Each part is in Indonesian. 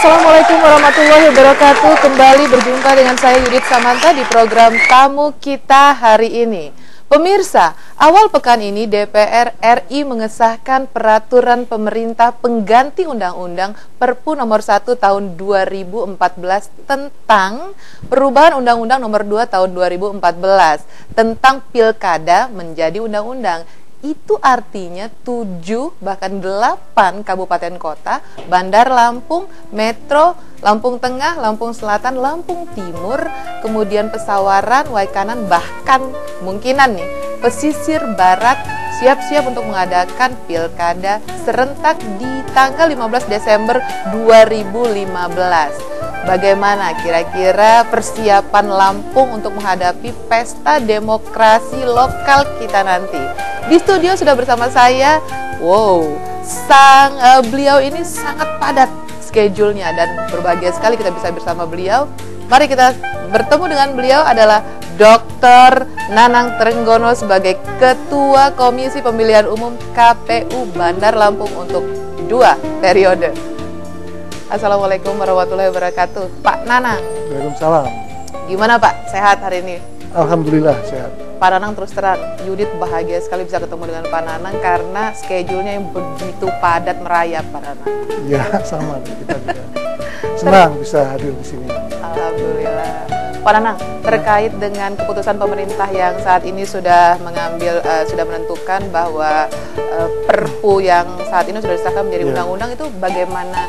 Assalamualaikum warahmatullahi wabarakatuh. Kembali berjumpa dengan saya Yudit Samanta di program Tamu Kita hari ini. Pemirsa, awal pekan ini DPR RI mengesahkan peraturan pemerintah pengganti Undang-Undang Perpu nomor 1 tahun 2014 tentang perubahan Undang-Undang nomor 2 tahun 2014 tentang pilkada menjadi undang-undang. Itu artinya 7 bahkan 8 kabupaten kota, Bandar Lampung, Metro, Lampung Tengah, Lampung Selatan, Lampung Timur, kemudian Pesawaran, Waikanan, bahkan kemungkinan nih pesisir barat siap-siap untuk mengadakan pilkada serentak di tanggal 15 Desember 2015. Bagaimana kira-kira persiapan Lampung untuk menghadapi pesta demokrasi lokal kita nanti? Di studio sudah bersama saya, beliau ini sangat padat schedule-nya dan berbahagia sekali kita bisa bersama beliau. Mari kita bertemu dengan beliau adalah Dr. Nanang Trenggono sebagai Ketua Komisi Pemilihan Umum KPU Bandar Lampung untuk 2 periode. Assalamualaikum warahmatullahi wabarakatuh, Pak Nanang. Waalaikumsalam. Gimana Pak, sehat hari ini? Alhamdulillah sehat. Pak Nanang terus terang, Yudit bahagia sekali bisa ketemu dengan Pak Nanang karena schedule-nya yang begitu padat merayap, Pak Nanang. Ya, sama kita juga. Senang bisa hadir di sini. Alhamdulillah. Pak Nanang, terkait dengan keputusan pemerintah yang saat ini sudah sudah menentukan bahwa Perpu yang saat ini sudah disahkan menjadi undang-undang, itu bagaimana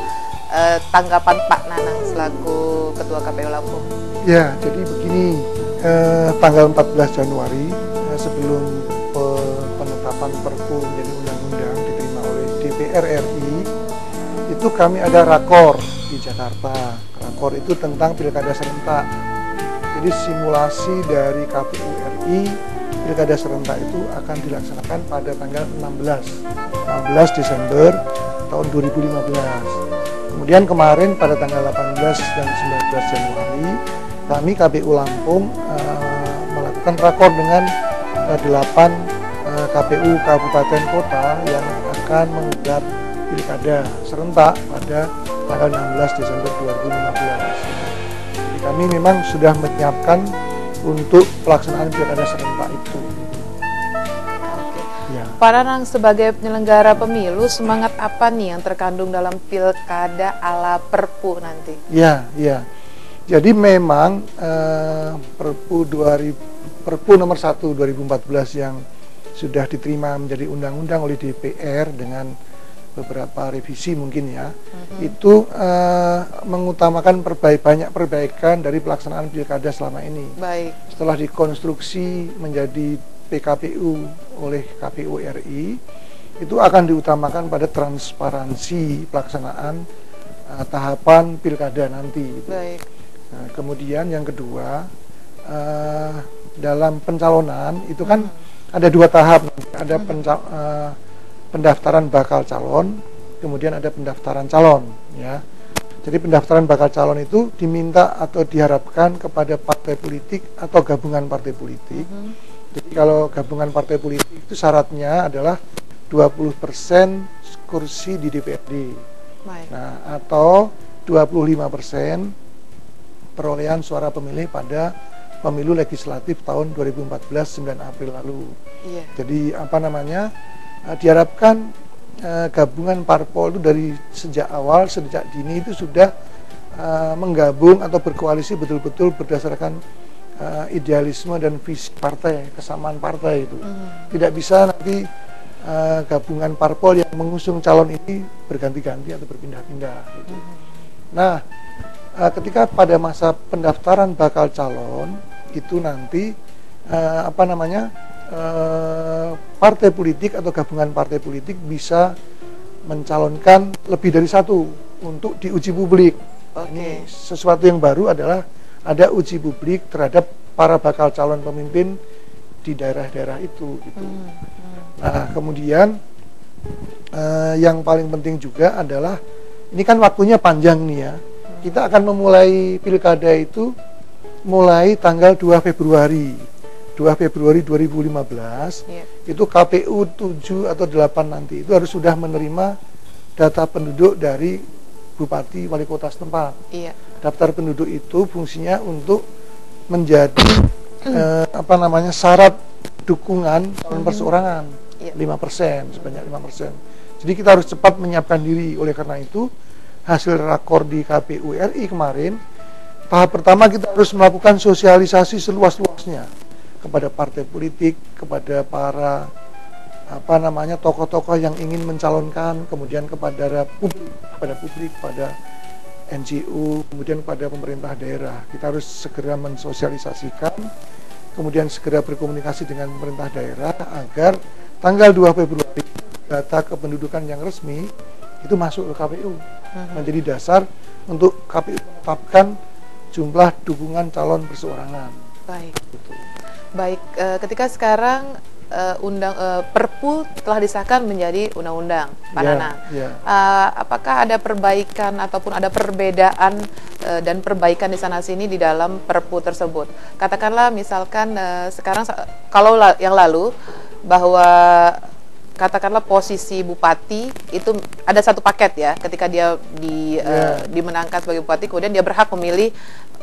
tanggapan Pak Nanang selaku Ketua KPU Lampung? Ya, jadi begini, tanggal 14 Januari sebelum penetapan Perpu menjadi undang-undang diterima oleh DPR RI, itu kami ada rakor di Jakarta. Rakor itu tentang pilkada serentak. Jadi simulasi dari KPU RI, pilkada serentak itu akan dilaksanakan pada tanggal 16 Desember tahun 2015. Kemudian kemarin pada tanggal 18 dan 19 Januari, kami KPU Lampung melakukan rakor dengan 8 KPU kabupaten kota yang akan menggelar pilkada serentak pada tanggal 16 Desember 2015. Jadi kami memang sudah menyiapkan untuk pelaksanaan pilkada serentak itu. Ya. Pak Nanang, sebagai penyelenggara pemilu, semangat apa nih yang terkandung dalam pilkada ala Perpu nanti? Ya. Jadi memang Perpu nomor 1 2014 yang sudah diterima menjadi undang-undang oleh DPR dengan beberapa revisi mungkin ya, itu mengutamakan banyak perbaikan dari pelaksanaan pilkada selama ini. Baik. Setelah dikonstruksi menjadi PKPU oleh KPU RI, itu akan diutamakan pada transparansi pelaksanaan tahapan pilkada nanti. Baik. Nah, kemudian yang kedua, dalam pencalonan itu kan ada 2 tahap, ada pendaftaran bakal calon, kemudian ada pendaftaran calon, ya. Jadi pendaftaran bakal calon itu diminta atau diharapkan kepada partai politik atau gabungan partai politik. Jadi kalau gabungan partai politik itu syaratnya adalah 20% kursi di DPRD. Baik. Nah, atau 25% perolehan suara pemilih pada pemilu legislatif tahun 2014 9 April lalu. Iya. Jadi diharapkan gabungan parpol itu dari sejak dini itu sudah menggabung atau berkoalisi betul-betul berdasarkan idealisme dan visi partai, kesamaan partai itu. Tidak bisa nanti gabungan parpol yang mengusung calon ini berganti-ganti atau berpindah-pindah gitu. Nah, ketika pada masa pendaftaran bakal calon itu nanti partai politik atau gabungan partai politik bisa mencalonkan lebih dari 1 untuk diuji publik. Ini sesuatu yang baru adalah ada uji publik terhadap para bakal calon pemimpin di daerah-daerah itu gitu. Nah, kemudian yang paling penting juga adalah ini kan waktunya panjang nih ya. Kita akan memulai pilkada itu mulai tanggal 2 Februari 2015. Itu KPU 7 atau 8 nanti itu harus sudah menerima data penduduk dari bupati, wali kota setempat. Iya. Daftar penduduk itu fungsinya untuk menjadi syarat dukungan calon perseorangan. 5%, sebanyak 5%. Jadi kita harus cepat menyiapkan diri. Oleh karena itu, hasil rakor di KPU RI kemarin, tahap pertama kita harus melakukan sosialisasi seluas-luasnya kepada partai politik, kepada para tokoh-tokoh yang ingin mencalonkan, kemudian kepada publik, kepada NGO, kemudian kepada pemerintah daerah. Kita harus segera mensosialisasikan, kemudian segera berkomunikasi dengan pemerintah daerah agar tanggal 2 Februari data kependudukan yang resmi itu masuk ke KPU, menjadi dasar untuk KPU menetapkan jumlah dukungan calon perseorangan. Baik. Baik, ketika sekarang Perpu telah disahkan menjadi undang-undang, Pak Nanang. Apakah ada perbaikan ataupun ada perbedaan dan perbaikan di sana-sini di dalam Perpu tersebut? Katakanlah misalkan sekarang kalau yang lalu bahwa katakanlah posisi bupati itu ada satu paket ya, ketika dia dimenangkan sebagai bupati, kemudian dia berhak memilih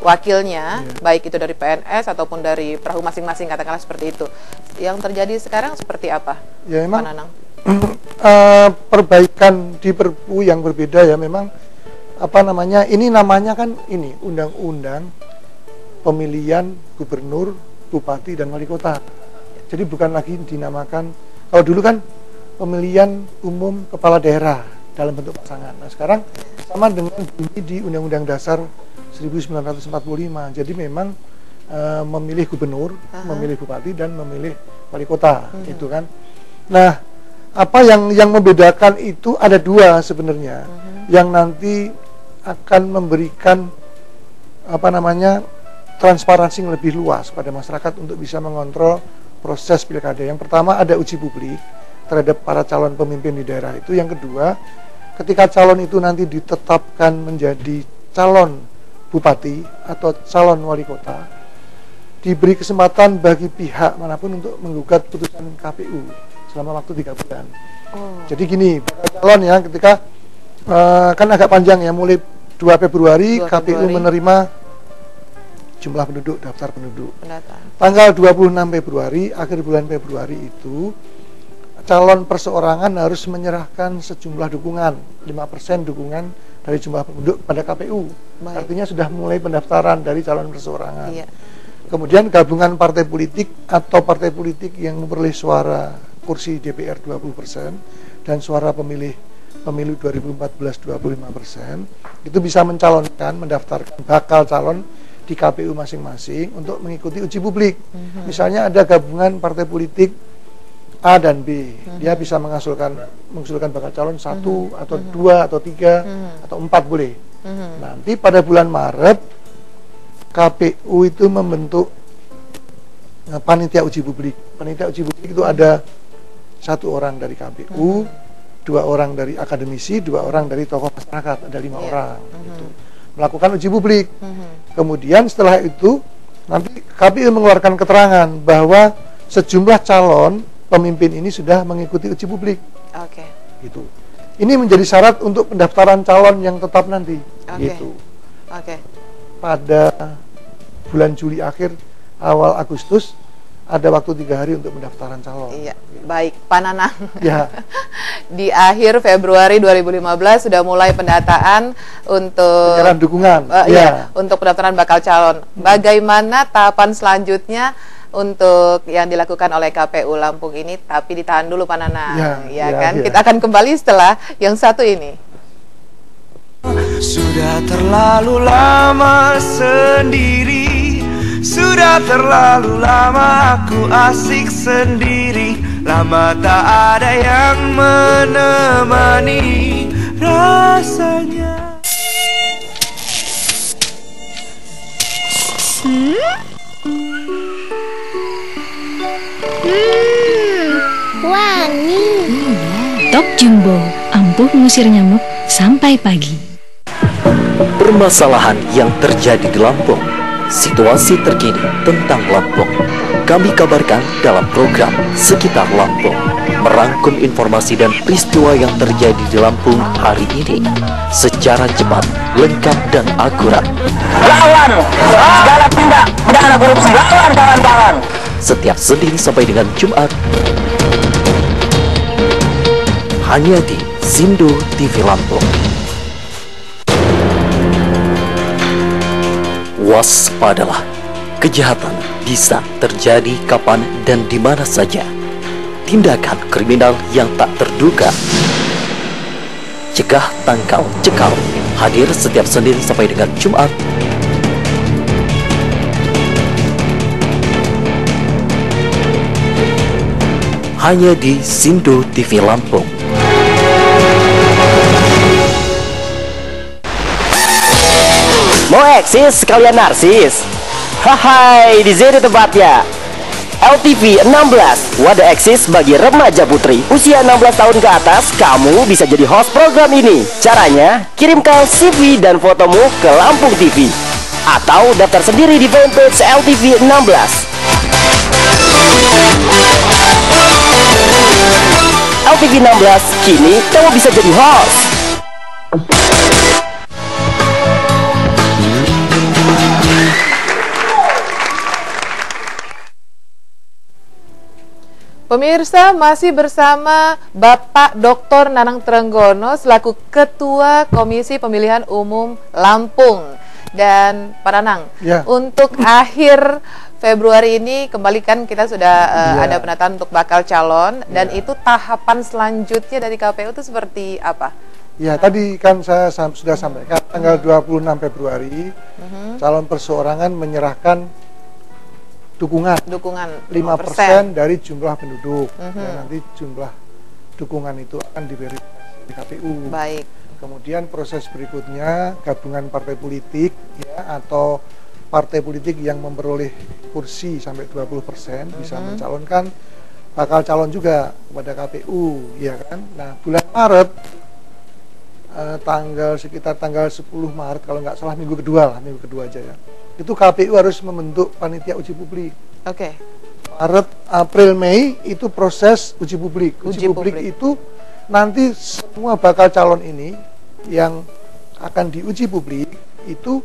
wakilnya, baik itu dari PNS ataupun dari perahu masing-masing, katakanlah seperti itu. Yang terjadi sekarang seperti apa, ya, memang, Pak Nanang? Perbaikan di Perpu yang berbeda ya, memang ini namanya kan ini Undang-Undang Pemilihan Gubernur, Bupati dan Wali Kota. Jadi bukan lagi dinamakan, kalau dulu kan pemilihan umum kepala daerah dalam bentuk pasangan. Nah sekarang sama dengan bunyi di Undang-Undang Dasar 1945. Jadi memang memilih gubernur, memilih bupati dan memilih wali kota, itu kan. Nah, apa yang membedakan itu ada dua sebenarnya, yang nanti akan memberikan transparansi yang lebih luas pada masyarakat untuk bisa mengontrol proses pilkada. Yang pertama ada uji publik terhadap para calon pemimpin di daerah itu. Yang kedua, ketika calon itu nanti ditetapkan menjadi calon bupati atau calon wali kota, diberi kesempatan bagi pihak manapun untuk menggugat putusan KPU selama waktu 3 bulan. Jadi gini, bakal calon ya, ketika kan agak panjang ya, mulai 2 Februari KPU menerima jumlah penduduk, daftar penduduk. Tanggal 26 Februari, akhir bulan Februari itu calon perseorangan harus menyerahkan sejumlah dukungan, 5% dukungan dari jumlah penduduk pada KPU. Artinya sudah mulai pendaftaran dari calon perseorangan. Kemudian gabungan partai politik atau partai politik yang memperoleh suara kursi DPR 20% dan suara pemilu 2014 25%, itu bisa mencalonkan, mendaftarkan bakal calon di KPU masing-masing untuk mengikuti uji publik. Misalnya ada gabungan partai politik A dan B, dia bisa mengusulkan bakal calon 1 atau 2 atau 3 atau 4 boleh. Nanti pada bulan Maret KPU itu membentuk panitia uji publik. Panitia uji publik itu ada 1 orang dari KPU, 2 orang dari akademisi, 2 orang dari tokoh masyarakat, ada 5 orang gitu, melakukan uji publik. Kemudian setelah itu nanti KPU mengeluarkan keterangan bahwa sejumlah calon pemimpin ini sudah mengikuti uji publik. Gitu. Ini menjadi syarat untuk pendaftaran calon yang tetap nanti. Gitu. Pada bulan Juli akhir, awal Agustus ada waktu 3 hari untuk pendaftaran calon. Baik, Pak Nanang. Di Di akhir Februari 2015 sudah mulai pendataan untuk penyerahan dukungan. Untuk pendaftaran bakal calon. Bagaimana tahapan selanjutnya untuk yang dilakukan oleh KPU Lampung ini? Tapi ditahan dulu Pak Nanang, Kita akan kembali setelah yang satu ini. Sudah terlalu lama sendiri, sudah terlalu lama aku asik sendiri, lama tak ada yang menemani rasanya. Wangi. Top Jumbo, ampuh mengusir nyamuk sampai pagi. Permasalahan yang terjadi di Lampung situasi terkini tentang Lampung. Kami kabarkan dalam program Sekitar Lampung, merangkum informasi dan peristiwa yang terjadi di Lampung hari ini secara cepat, lengkap, dan akurat. Lawan segala tindak pidana korupsi, lawan kawan-kawan. Setiap Senin sampai dengan Jumat, hanya di Sindo TV Lampung. Waspadalah, kejahatan bisa terjadi kapan dan di mana saja. Tindakan kriminal yang tak terduga. Cegah, tangkal, cekal. Hadir setiap Senin sampai dengan Jumat. Hanya di Sindo TV Lampung. Mau eksis sekalian narsis? Hai, di sini tempatnya. LTV 16, wadah eksis bagi remaja putri usia 16 tahun ke atas. Kamu bisa jadi host program ini. Caranya, kirimkan CV dan fotomu ke Lampung TV atau daftar sendiri di fanpage LTV 16. LTV 16, kini kamu bisa jadi host. Pemirsa, masih bersama Bapak Dr. Nanang Trenggono selaku Ketua Komisi Pemilihan Umum Lampung. Dan Pak Nanang, Ya. untuk akhir Februari ini kembali kan kita sudah ada penataan untuk bakal calon, dan itu tahapan selanjutnya dari KPU itu seperti apa? Ya, tadi kan saya sudah sampaikan tanggal 26 Februari calon perseorangan menyerahkan dukungan 5% dari jumlah penduduk. Ya, nanti jumlah dukungan itu akan diverifikasi di KPU. Baik. Kemudian proses berikutnya gabungan partai politik ya, atau partai politik yang memperoleh kursi sampai 20% bisa mencalonkan bakal calon juga kepada KPU, ya kan. Nah, bulan Maret sekitar tanggal 10 Maret kalau nggak salah, minggu kedua aja ya, itu KPU harus membentuk panitia uji publik. Oke. Maret, April, Mei itu proses uji publik. Uji publik itu nanti semua bakal calon ini yang akan diuji publik itu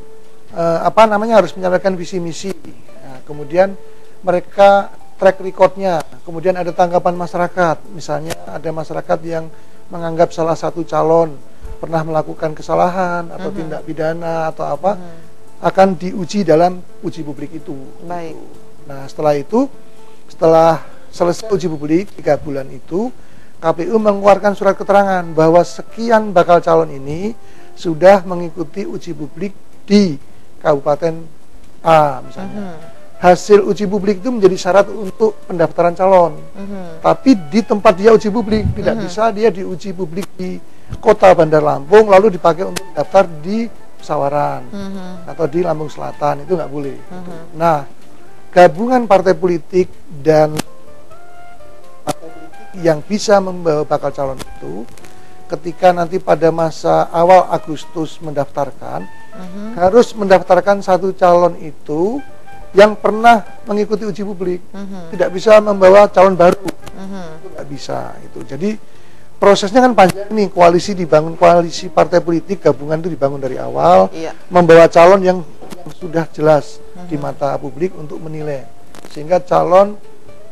harus menyampaikan visi misi. Nah, kemudian mereka track recordnya, kemudian ada tanggapan masyarakat. Misalnya ada masyarakat yang menganggap salah satu calon pernah melakukan kesalahan atau tindak pidana atau apa, akan diuji dalam uji publik itu. Baik. Nah, setelah selesai uji publik 3 bulan itu, KPU mengeluarkan surat keterangan bahwa sekian bakal calon ini sudah mengikuti uji publik di Kabupaten A misalnya. Hasil uji publik itu menjadi syarat untuk pendaftaran calon. Tapi di tempat dia uji publik, tidak bisa dia diuji publik di Kota Bandar Lampung lalu dipakai untuk daftar di Pesawaran atau di Lampung Selatan, itu nggak boleh. Nah, gabungan partai politik dan partai politik yang bisa membawa bakal calon itu, ketika nanti pada masa awal Agustus mendaftarkan, harus mendaftarkan satu calon itu yang pernah mengikuti uji publik. Tidak bisa membawa calon baru, itu nggak bisa. Itu jadi prosesnya kan panjang nih. Koalisi dibangun, koalisi partai politik gabungan itu dibangun dari awal, membawa calon yang sudah jelas di mata publik untuk menilai, sehingga calon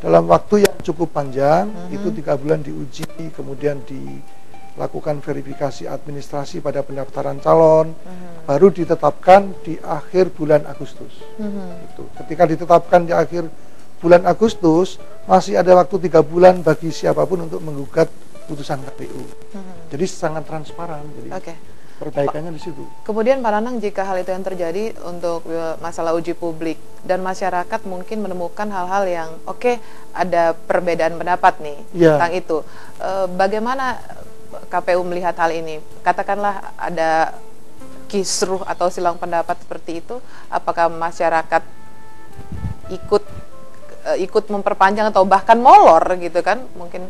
dalam waktu yang cukup panjang itu 3 bulan diuji, kemudian dilakukan verifikasi administrasi pada pendaftaran calon, baru ditetapkan di akhir bulan Agustus. Itu. Ketika ditetapkan di akhir bulan Agustus, masih ada waktu 3 bulan bagi siapapun untuk menggugat putusan KPU. Jadi sangat transparan. Jadi perbaikannya di situ. Kemudian Pak Nanang, jika hal itu yang terjadi untuk masalah uji publik dan masyarakat mungkin menemukan hal-hal yang ada perbedaan pendapat nih tentang itu, bagaimana KPU melihat hal ini? Katakanlah ada kisruh atau silang pendapat seperti itu, apakah masyarakat ikut memperpanjang atau bahkan molor gitu kan? Mungkin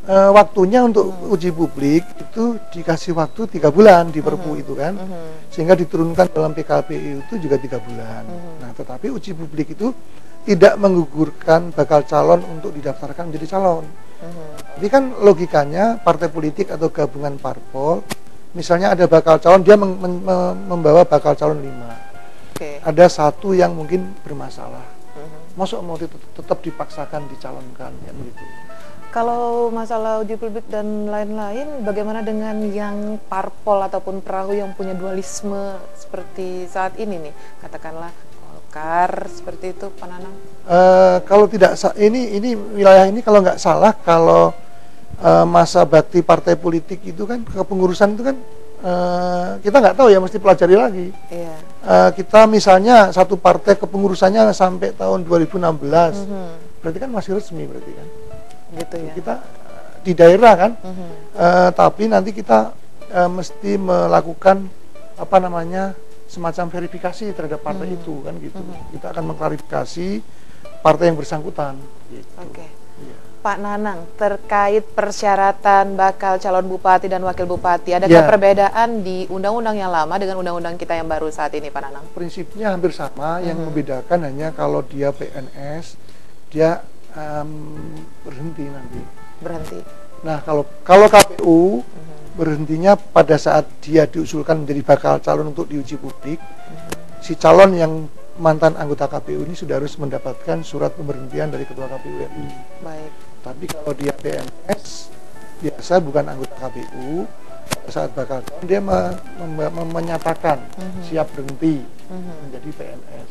waktunya untuk uji publik itu dikasih waktu 3 bulan di Perpu itu kan, sehingga diturunkan dalam PKPU itu juga 3 bulan. Nah, tetapi uji publik itu tidak menggugurkan bakal calon untuk didaftarkan menjadi calon. Tapi kan logikanya partai politik atau gabungan parpol, misalnya ada bakal calon, dia membawa bakal calon 5. Ada 1 yang mungkin bermasalah. Masuk mau tetap dipaksakan dicalonkan ya begitu. Kalau masalah uji publik dan lain-lain, bagaimana dengan yang parpol ataupun perahu yang punya dualisme seperti saat ini nih, katakanlah Golkar seperti itu, Pak Nanang? Kalau tidak ini wilayah ini kalau nggak salah, kalau masa bakti partai politik itu kan kepengurusan itu kan kita nggak tahu ya, mesti pelajari lagi. Iya. Kita misalnya satu partai kepengurusannya sampai tahun 2016, berarti kan masih resmi berarti kan. Gitu ya. Kita di daerah kan, tapi nanti kita mesti melakukan apa namanya semacam verifikasi terhadap partai itu kan gitu. Kita akan mengklarifikasi partai yang bersangkutan. Gitu. Oke. Ya. Pak Nanang, terkait persyaratan bakal calon bupati dan wakil bupati, adakah perbedaan di undang-undang yang lama dengan undang-undang kita yang baru saat ini, Pak Nanang? Prinsipnya hampir sama, yang membedakan hanya kalau dia PNS, dia berhenti nanti. Berhenti. Nah, kalau KPU berhentinya pada saat dia diusulkan menjadi bakal calon untuk diuji publik. Si calon yang mantan anggota KPU ini sudah harus mendapatkan surat pemberhentian dari Ketua KPU RI. Baik. Tapi kalau dia PNS biasa bukan anggota KPU, pada saat bakal calon dia menyatakan siap berhenti menjadi PNS.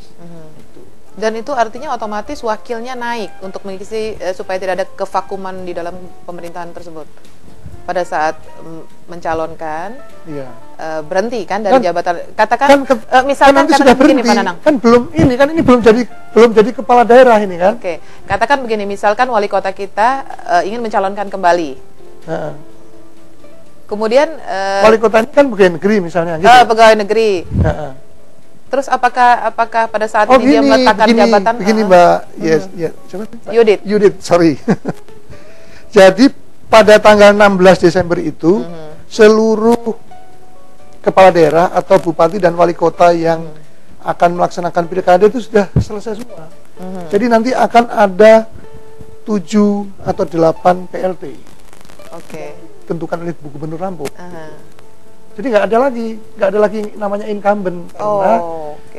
Itu. Dan itu artinya otomatis wakilnya naik untuk mengisi supaya tidak ada kevakuman di dalam pemerintahan tersebut. Pada saat mencalonkan, berhenti kan dari jabatan. Katakan misalkan sudah begini, berhenti, Pak Nanang. Kan ini belum jadi kepala daerah ini kan. Oke. Katakan begini, misalkan wali kota kita ingin mencalonkan kembali. Kemudian wali kota ini kan pegawai negeri misalnya gitu. Pegawai negeri. Terus apakah pada saat ini dia meletakkan jabatan? Begini Mbak, coba Yudit, sorry. Jadi pada tanggal 16 Desember itu seluruh kepala daerah atau bupati dan wali kota yang akan melaksanakan pilkada itu sudah selesai semua. Jadi nanti akan ada 7 atau 8 PLT. Tentukan oleh Bu Gubernur Lampung. Jadi nggak ada lagi namanya incumbent karena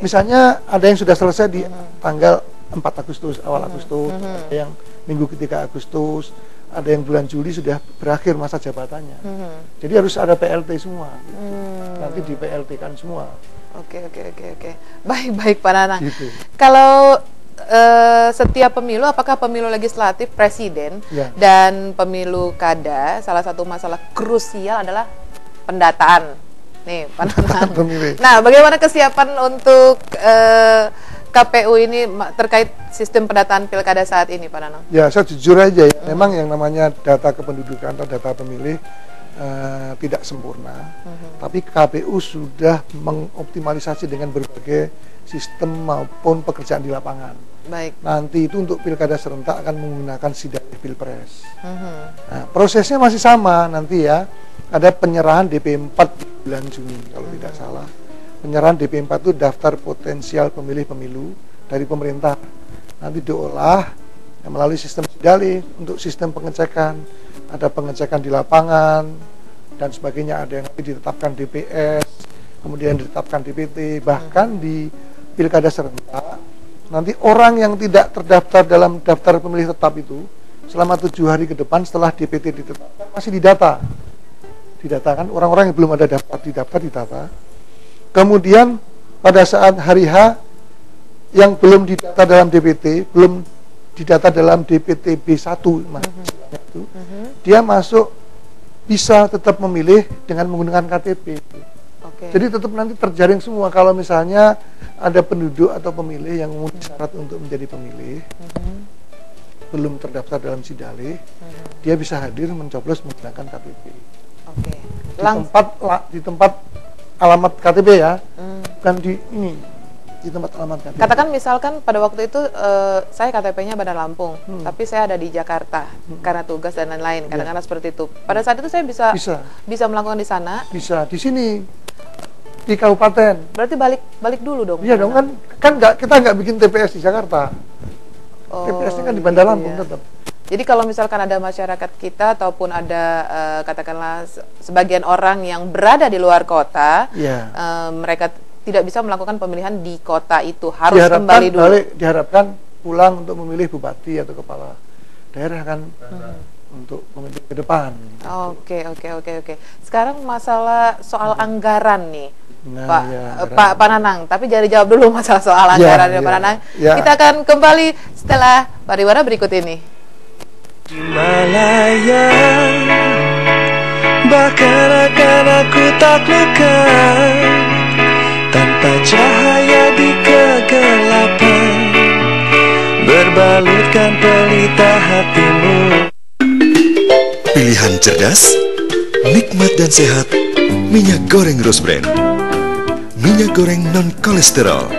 misalnya ada yang sudah selesai di tanggal 4 Agustus, awal Agustus, ada yang minggu ketiga Agustus, ada yang bulan Juli sudah berakhir masa jabatannya. Jadi harus ada PLT semua. Nanti di PLT kan semua. Oke. Baik Pak Nanang. Gitu. Kalau setiap pemilu, apakah pemilu legislatif presiden dan pemilu kada, salah satu masalah krusial adalah pendataan. Nih, Pak Nanang. Nah, bagaimana kesiapan untuk KPU ini terkait sistem pendataan pilkada saat ini, Pak Nanang? Ya, saya jujur aja ya, memang yang namanya data kependudukan atau data pemilih tidak sempurna. Tapi KPU sudah mengoptimalisasi dengan berbagai sistem maupun pekerjaan di lapangan. Baik. Nanti itu untuk pilkada serentak akan menggunakan sidang pilpres. Nah, prosesnya masih sama nanti ya. Ada penyerahan DP4 di bulan Juni kalau tidak salah. Penyerahan DP4 itu daftar potensial pemilih pemilu dari pemerintah. Nanti diolah melalui sistem sidalih untuk sistem pengecekan. Ada pengecekan di lapangan dan sebagainya. Ada yang nanti ditetapkan DPS, kemudian ditetapkan DPT. Bahkan di pilkada serentak, nanti orang yang tidak terdaftar dalam daftar pemilih tetap itu selama 7 hari ke depan setelah DPT ditetapkan masih didata. Didatakan orang-orang yang belum ada didata. Kemudian pada saat hari H yang belum didata dalam DPT, belum didata dalam DPT B1 itu, dia masuk bisa tetap memilih dengan menggunakan KTP. Jadi tetap nanti terjaring semua. Kalau misalnya ada penduduk atau pemilih yang memenuhi syarat untuk menjadi pemilih, belum terdaftar dalam sidalih, dia bisa hadir mencoblos menggunakan KTP. Di tempat alamat KTP ya, bukan di ini. di tempat alamat KTP. Katakan misalkan pada waktu itu saya KTP-nya Bandar Lampung, tapi saya ada di Jakarta karena tugas dan lain-lain, kadang-kadang seperti itu. Pada saat itu saya bisa melakukan di sana. Bisa di sini di kabupaten. Berarti balik dulu dong. Iya dong, kan kita nggak bikin TPS di Jakarta. TPS-nya kan di Bandar Lampung tetap. Jadi kalau misalkan ada masyarakat kita ataupun ada katakanlah sebagian orang yang berada di luar kota, mereka tidak bisa melakukan pemilihan di kota itu, harus kembali dulu. Diharapkan pulang untuk memilih bupati atau kepala daerah kan untuk memilih ke depan. Oke. Sekarang masalah soal anggaran nih. Pak Nanang, tapi jangan dijawab dulu masalah soal anggaran Pak Nanang. Kita akan kembali setelah pariwara berikut ini. Himalaya, bahkan akan aku taklukkan tanpa cahaya di kegelapan, berbalutkan pelita hatimu. Pilihan cerdas, nikmat dan sehat, minyak goreng Rose Brand. Minyak goreng non kolesterol,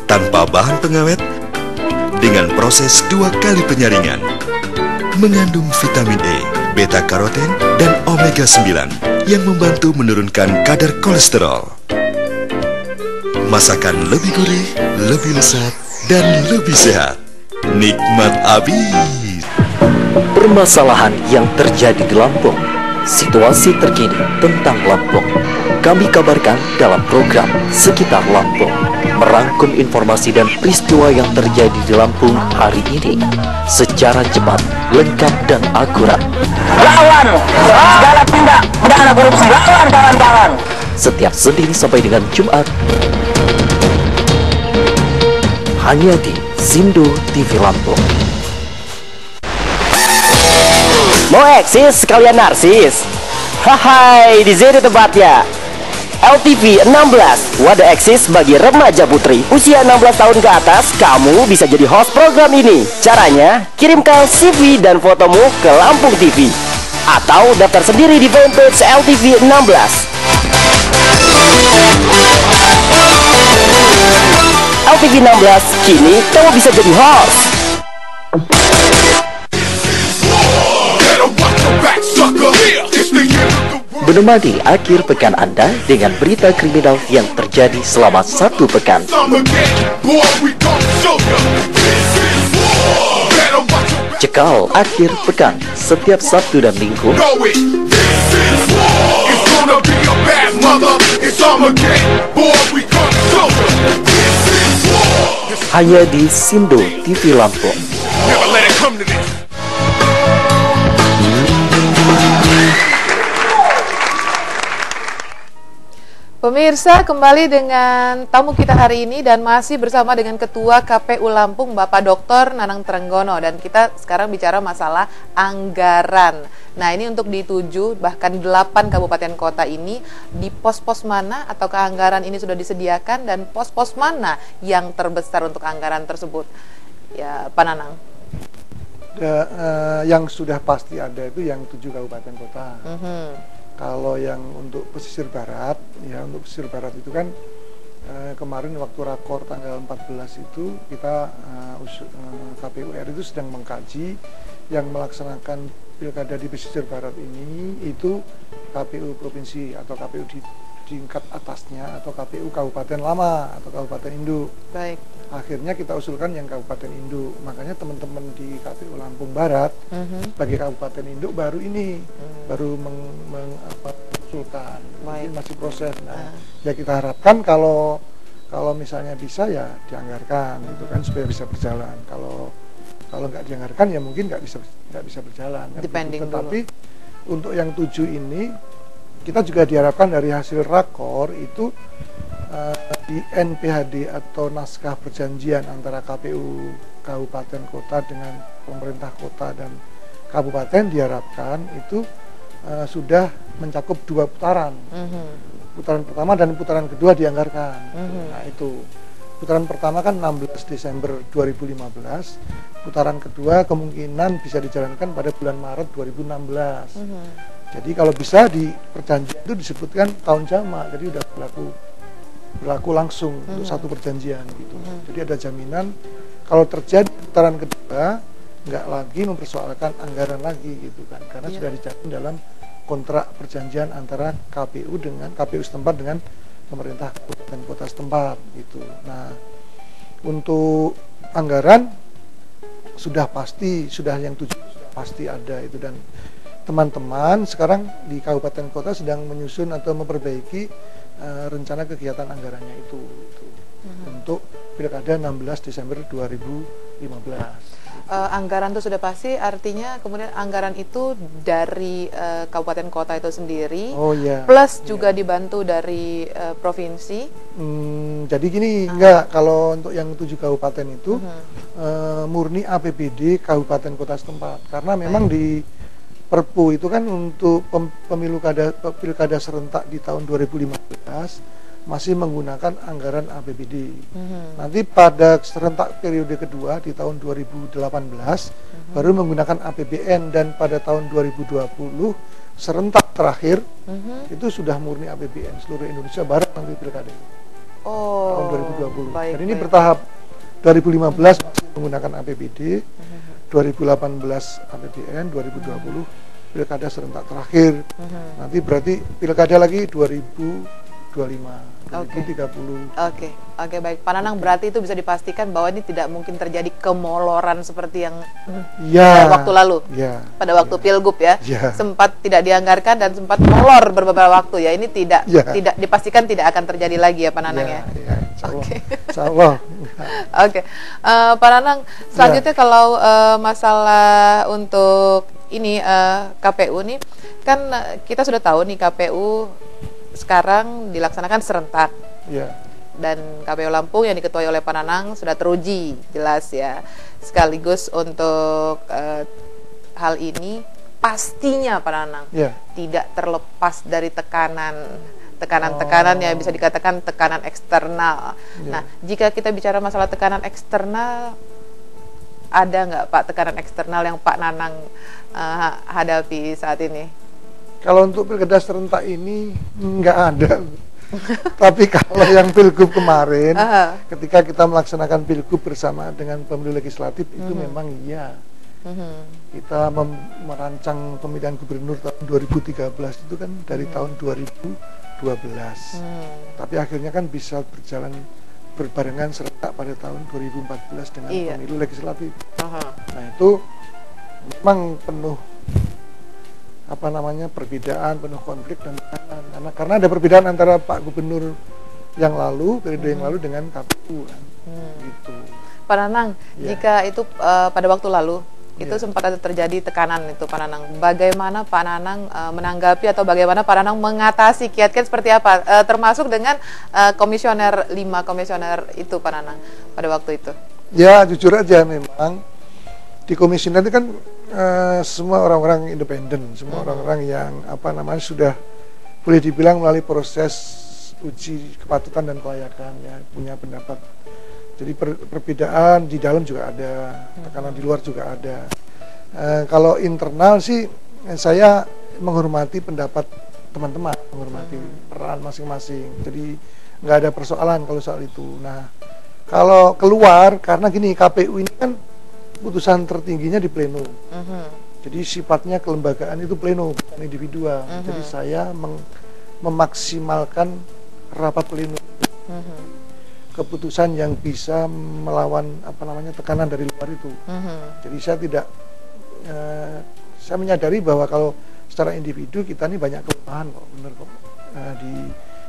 tanpa bahan pengawet, dengan proses 2 kali penyaringan. Mengandung vitamin E, beta karoten, dan omega 9 yang membantu menurunkan kadar kolesterol. Masakan lebih gurih, lebih lezat, dan lebih sehat. Nikmat abis. Permasalahan yang terjadi di Lampung, situasi terkini tentang Lampung, kami kabarkan dalam program Sekitar Lampung, merangkum informasi dan peristiwa yang terjadi di Lampung hari ini secara cepat, lengkap, dan akurat. Lawan segala tindak pidana korupsi, lawan kawan-kawan. Setiap Senin sampai dengan Jumat, hanya di Sindo TV Lampung. Mau eksis sekalian narsis? Hai, di sini tempatnya. LTV 16, wadah eksis bagi remaja putri usia 16 tahun ke atas. Kamu bisa jadi host program ini. Caranya, kirimkan CV dan fotomu ke Lampung TV atau daftar sendiri di fanpage LTV 16. LTV 16, kini kamu bisa jadi host. Menemani akhir pekan Anda dengan berita kriminal yang terjadi selama 1 pekan. Cekal akhir pekan setiap Sabtu dan Minggu hanya di Sindo TV Lampung. Pemirsa, kembali dengan tamu kita hari ini dan masih bersama dengan Ketua KPU Lampung, Bapak Dr. Nanang Trenggono, dan kita sekarang bicara masalah anggaran. Nah, ini untuk di 7 bahkan 8 kabupaten kota ini, di pos-pos mana atau anggaran ini sudah disediakan dan pos-pos mana yang terbesar untuk anggaran tersebut? Ya, Pak Nanang. Yang sudah pasti ada itu yang 7 kabupaten kota. Kalau yang untuk pesisir barat, ya untuk pesisir barat itu kan kemarin waktu rakor tanggal 14 itu kita KPU RI itu sedang mengkaji yang melaksanakan pilkada di pesisir barat ini itu KPU provinsi atau KPU di tingkat atasnya atau KPU kabupaten lama atau kabupaten induk. Baik. Akhirnya kita usulkan yang kabupaten induk. Makanya teman-teman di KPU Lampung Barat sebagai kabupaten induk baru ini baru mengusulkan. Mungkin masih proses. Nah, ya kita harapkan kalau misalnya bisa ya dianggarkan gitu kan supaya bisa berjalan. Kalau nggak dianggarkan ya mungkin nggak bisa berjalan. Depending gitu. Tetapi untuk yang 7 ini kita juga diharapkan dari hasil rakor itu di NPHD atau naskah perjanjian antara KPU kabupaten kota dengan pemerintah kota dan kabupaten diharapkan itu sudah mencakup 2 putaran. Putaran pertama dan putaran kedua dianggarkan. Nah, itu putaran pertama kan 16 Desember 2015, putaran kedua kemungkinan bisa dijalankan pada bulan Maret 2016. Jadi kalau bisa di perjanjian itu disebutkan tahun jamak, jadi udah berlaku berlaku langsung untuk satu perjanjian gitu. Jadi ada jaminan kalau terjadi putaran kedua nggak lagi mempersoalkan anggaran lagi gitu kan, karena sudah dijamin dalam kontrak perjanjian antara KPU setempat dengan pemerintah kabupaten kota setempat gitu. Nah, untuk anggaran sudah yang 7 sudah pasti ada itu, dan teman-teman sekarang di kabupaten kota sedang menyusun atau memperbaiki rencana kegiatan anggarannya itu untuk Pilkada 16 Desember 2015. Anggaran itu sudah pasti, artinya kemudian anggaran itu dari kabupaten kota itu sendiri, plus juga dibantu dari provinsi. Jadi gini, enggak, kalau untuk yang 7 kabupaten itu murni APBD kabupaten kota setempat, karena memang di Perpu itu kan untuk pilkada serentak di tahun 2015 masih menggunakan anggaran APBD. Nanti pada serentak periode kedua di tahun 2018 baru menggunakan APBN, dan pada tahun 2020 serentak terakhir itu sudah murni APBN seluruh Indonesia bareng nanti pilkada tahun 2020. Dan ini bertahap, 2015 masih menggunakan APBD, 2018 APBN, 2020 pilkada serentak terakhir. Nanti berarti pilkada lagi 2025. 2030. Oke, baik. Pak Nanang, berarti itu bisa dipastikan bahwa ini tidak mungkin terjadi kemoloran seperti yang waktu lalu. Pada waktu Pilgub sempat tidak dianggarkan dan sempat molor beberapa waktu ya. Ini tidak dipastikan tidak akan terjadi lagi ya Pak Nanang ya. Insyaallah. Oke. Pak Nanang, selanjutnya kalau masalah untuk ini KPU nih, kan kita sudah tahu nih KPU sekarang dilaksanakan serentak, dan KPU Lampung yang diketuai oleh Pak Nanang sudah teruji jelas ya. Sekaligus untuk hal ini pastinya Pak Nanang tidak terlepas dari tekanan yang bisa dikatakan tekanan eksternal. Nah, jika kita bicara masalah tekanan eksternal, ada nggak Pak tekanan eksternal yang Pak Nanang hadapi saat ini? Kalau untuk pilkada serentak ini nggak ada. Tapi kalau yang Pilgub kemarin, ketika kita melaksanakan Pilgub bersama dengan pemilu legislatif, itu memang kita merancang pemilihan gubernur tahun 2013 itu kan dari tahun 2012. Tapi akhirnya kan bisa berjalan berbarengan serentak pada tahun 2014 dengan pemilu legislatif. Nah, itu memang penuh perbedaan, penuh konflik dan karena ada perbedaan antara Pak Gubernur yang lalu, periode yang lalu dengan KPU kan. Gitu. Pak Nanang, jika itu pada waktu lalu itu sempat ada terjadi tekanan itu Pak Nanang, bagaimana Pak Nanang menanggapi atau bagaimana Pak Nanang mengatasi kiat-kiat seperti apa, termasuk dengan komisioner 5 komisioner itu Pak Nanang pada waktu itu? Ya, jujur aja memang di komisioner itu kan semua orang-orang independen, semua orang-orang yang sudah boleh dibilang melalui proses uji kepatutan dan kelayakan ya, punya pendapat. Jadi perbedaan di dalam juga ada, tekanan di luar juga ada. Kalau internal sih saya menghormati pendapat teman-teman, menghormati peran masing-masing. Jadi nggak ada persoalan kalau soal itu. Nah, kalau keluar, karena gini, KPU ini kan putusan tertingginya di pleno. Jadi sifatnya kelembagaan itu pleno, bukan individual. Jadi saya memaksimalkan rapat pleno. Keputusan yang bisa melawan tekanan dari luar itu. Jadi saya tidak saya menyadari bahwa kalau secara individu kita ini banyak kelemahan kok, benar kok.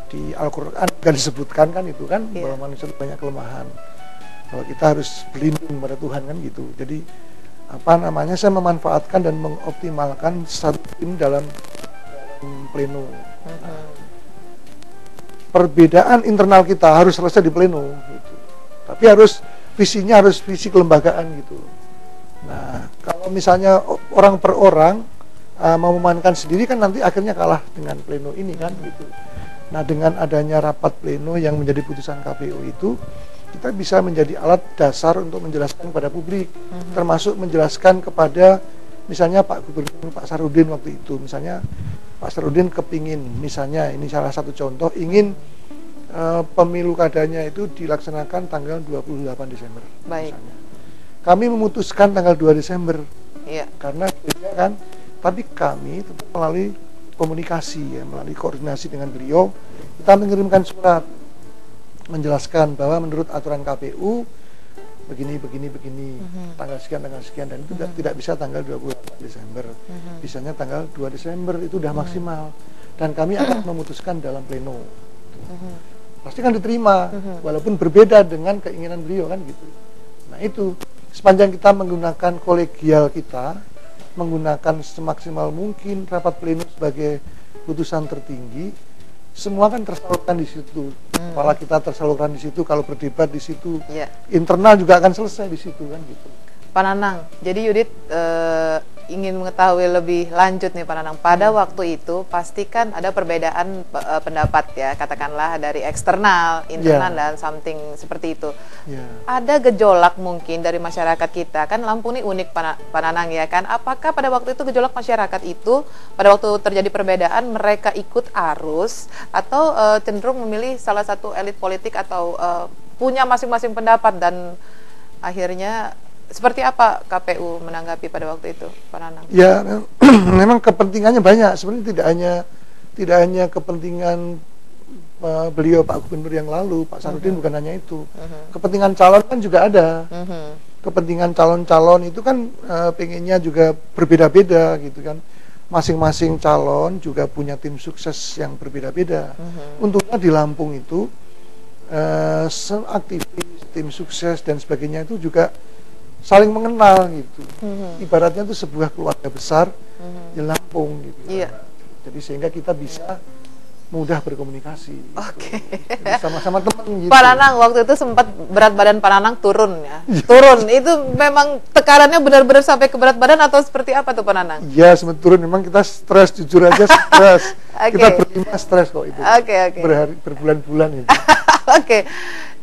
Di Al-Qur'an kan disebutkan kan itu kan bahwa manusia itu banyak kelemahan. Bahwa kita harus berlindung pada Tuhan kan gitu. Jadi saya memanfaatkan dan mengoptimalkan satu tim dalam pleno. Perbedaan internal kita harus selesai di pleno gitu. Tapi visinya harus visi kelembagaan gitu. Nah, kalau misalnya orang per orang mau memainkan sendiri kan nanti akhirnya kalah dengan pleno ini kan gitu. Nah, dengan adanya rapat pleno yang menjadi putusan KPU itu, kita bisa menjadi alat dasar untuk menjelaskan kepada publik, termasuk menjelaskan kepada misalnya Pak Gubernur Pak Sarudin waktu itu. Misalnya Pak Sarudin kepingin, misalnya ini salah satu contoh, ingin pemilu kadanya itu dilaksanakan tanggal 28 Desember. Baik. Misalnya. Kami memutuskan tanggal 2 Desember. Iya. Karena beda kan, tapi kami tetap melalui komunikasi ya, melalui koordinasi dengan beliau, kita mengirimkan surat menjelaskan bahwa menurut aturan KPU begini tanggal sekian dan itu tidak bisa tanggal 28 Desember. Bisanya tanggal 2 Desember itu udah maksimal dan kami akan memutuskan dalam pleno. Pasti kan diterima walaupun berbeda dengan keinginan beliau kan gitu. Nah itu sepanjang kita menggunakan kolegial kita, menggunakan semaksimal mungkin rapat pleno sebagai putusan tertinggi, semua kan tersalurkan di situ. Kepala kita tersalurkan di situ, kalau berdebat di situ, internal juga akan selesai di situ kan gitu. Pak Nanang, jadi Yudit ingin mengetahui lebih lanjut nih Pak Nanang. Pada waktu itu pastikan ada perbedaan pendapat ya, katakanlah dari eksternal, internal dan something seperti itu. Ada gejolak mungkin dari masyarakat kita, kan Lampung ini unik Pak Nanang ya kan. Apakah pada waktu itu gejolak masyarakat itu, pada waktu terjadi perbedaan mereka ikut arus atau cenderung memilih salah satu elit politik atau punya masing-masing pendapat dan akhirnya seperti apa KPU menanggapi pada waktu itu, Pak Nanang? Ya, memang kepentingannya banyak. Sebenarnya tidak hanya kepentingan beliau Pak Gubernur yang lalu, Pak Sarudin bukan hanya itu. Kepentingan calon kan juga ada. Kepentingan calon-calon itu kan pengennya juga berbeda-beda gitu kan. Masing-masing calon juga punya tim sukses yang berbeda-beda. Untungnya di Lampung itu aktivis, tim sukses dan sebagainya itu juga saling mengenal gitu. Ibaratnya itu sebuah keluarga besar di Lampung gitu. Jadi sehingga kita bisa mudah berkomunikasi. Sama-sama teman gitu. Pak Nanang waktu itu sempat berat badan Pak Nanang turun ya. Turun. Itu memang tekanannya benar-benar sampai ke berat badan atau seperti apa tuh Pak Nanang? Iya, sempat turun. Memang kita stres, jujur aja stres. Kita berlima stres kok itu. Berbulan-bulan itu.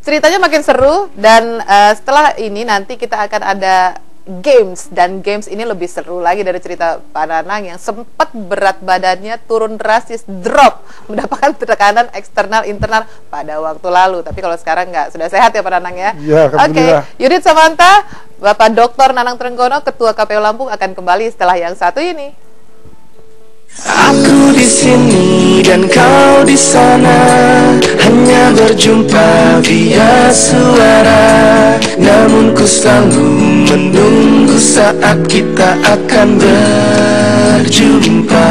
Ceritanya makin seru dan setelah ini nanti kita akan ada games dan games ini lebih seru lagi dari cerita Pak Nanang yang sempat berat badannya turun drastis, drop, mendapatkan tekanan eksternal internal pada waktu lalu. Tapi kalau sekarang sudah sehat ya Pak Nanang ya. Yudit Samanta, Bapak Dr. Nanang Trenggono, Ketua KPU Lampung akan kembali setelah yang satu ini. Aku di sini dan kau di sana, hanya berjumpa via suara. Namun ku selalu menunggu saat kita akan berjumpa.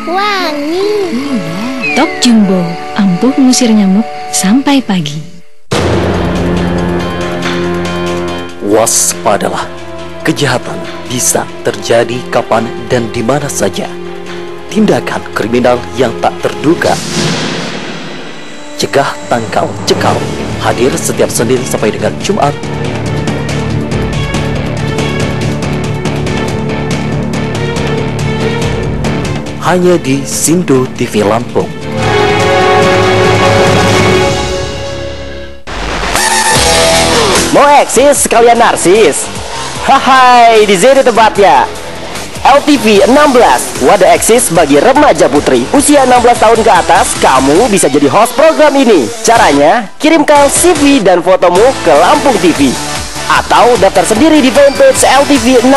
Wangi. Dok Jumbo, ampuh mengusir nyamuk sampai pagi. Waspadalah, kejahatan bisa terjadi kapan dan di mana saja. Tindakan kriminal yang tak terduga. Cegah, tangkal, cekal. Hadir setiap Senin sampai dengan Jumat. Hanya di Sindo TV Lampung. Mau eksis sekalian narsis? Hai, di sini tempatnya. LTV 16, wadah eksis bagi remaja putri usia 16 tahun ke atas. Kamu bisa jadi host program ini. Caranya, kirimkan CV dan fotomu ke Lampung TV atau daftar sendiri di fanpage LTV 16.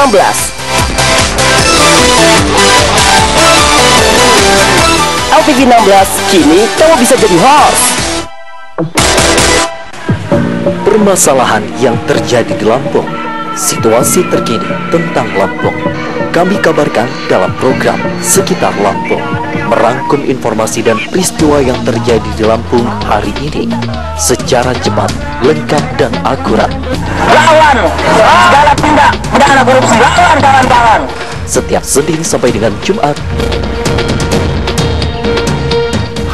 LTV 16, kini kamu bisa jadi host. Permasalahan yang terjadi di Lampung, situasi terkini tentang Lampung, kami kabarkan dalam program Sekitar Lampung, merangkum informasi dan peristiwa yang terjadi di Lampung hari ini secara cepat, lengkap dan akurat. Lawan segala tindak pidana korupsi, lawan kawan-kawan. Setiap Senin sampai dengan Jumat,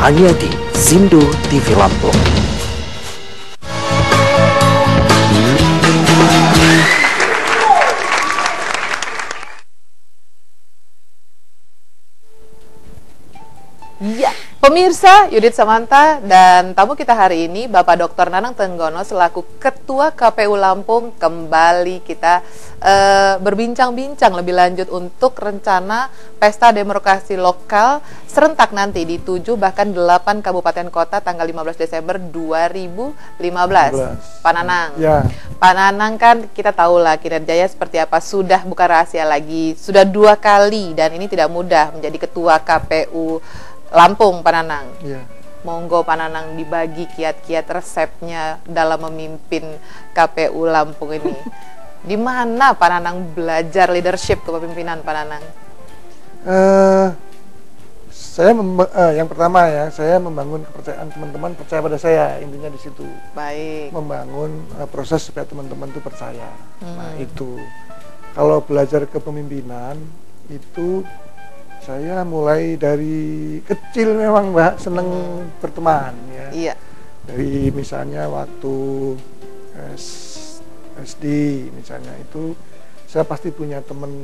hanya di Sindo TV Lampung. Pemirsa, Yudit Samanta dan tamu kita hari ini Bapak Dr. Nanang Trenggono selaku Ketua KPU Lampung kembali kita berbincang-bincang lebih lanjut untuk rencana Pesta Demokrasi Lokal serentak nanti di 7 bahkan 8 kabupaten kota tanggal 15 Desember 2015. Pak Nanang, Ya. Pak Nanang kan kita tahu lah kinerjanya seperti apa, sudah bukan rahasia lagi, sudah 2 kali dan ini tidak mudah menjadi Ketua KPU Lampung, Pak Nanang. Ya. Monggo Pak Nanang dibagi kiat-kiat resepnya dalam memimpin KPU Lampung ini. Di mana Pak Nanang belajar leadership kepemimpinan, Pak Nanang? Yang pertama ya, saya membangun kepercayaan teman-teman percaya pada saya, intinya di situ. Baik. Membangun proses supaya teman-teman itu percaya. Nah itu, kalau belajar kepemimpinan itu saya mulai dari kecil memang Mbak seneng berteman ya. Iya. Dari misalnya waktu SD misalnya itu saya pasti punya teman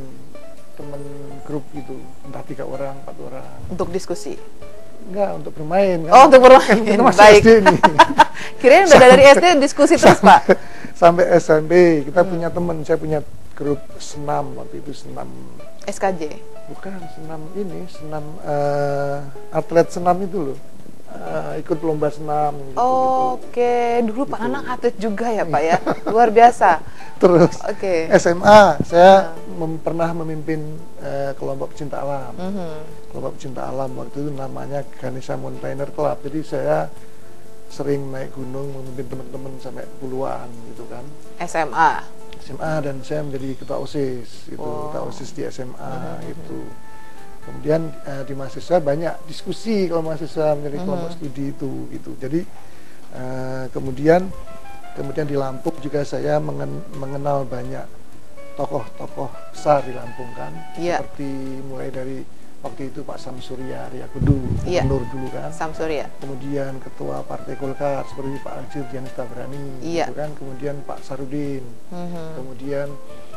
grup gitu, entah 3 orang, 4 orang. Untuk diskusi? Enggak, untuk bermain kan. Oh, untuk bermain. Kan kita masih Baik. SD nih. Kirain udah dari SD diskusi terus, Pak. Sampai SMP kita punya teman, saya punya grup senam waktu itu, senam SKJ? bukan senam ini, senam atlet senam itu loh, ikut lomba senam gitu, Oke, dulu Pak Nanang atlet juga ya Pak ya, luar biasa. Terus SMA saya pernah memimpin kelompok pecinta alam. Kelompok pecinta alam waktu itu namanya Ganesha Mountaineer Club. Jadi saya sering naik gunung memimpin teman-teman sampai puluhan gitu kan. SMA dan saya menjadi ketua OSIS itu, ketua OSIS di SMA itu. Kemudian di mahasiswa banyak diskusi kalau mahasiswa menjadi kelompok studi itu gitu. Jadi kemudian di Lampung juga saya mengenal banyak tokoh-tokoh besar di Lampung kan, seperti mulai dari waktu itu Pak Samsurya Riyakudu, gubernur dulu kan. Samsurya. Kemudian ketua Partai Golkar seperti Pak Aljir Dianis Tabrani, gitu kan. Kemudian Pak Sarudin. Kemudian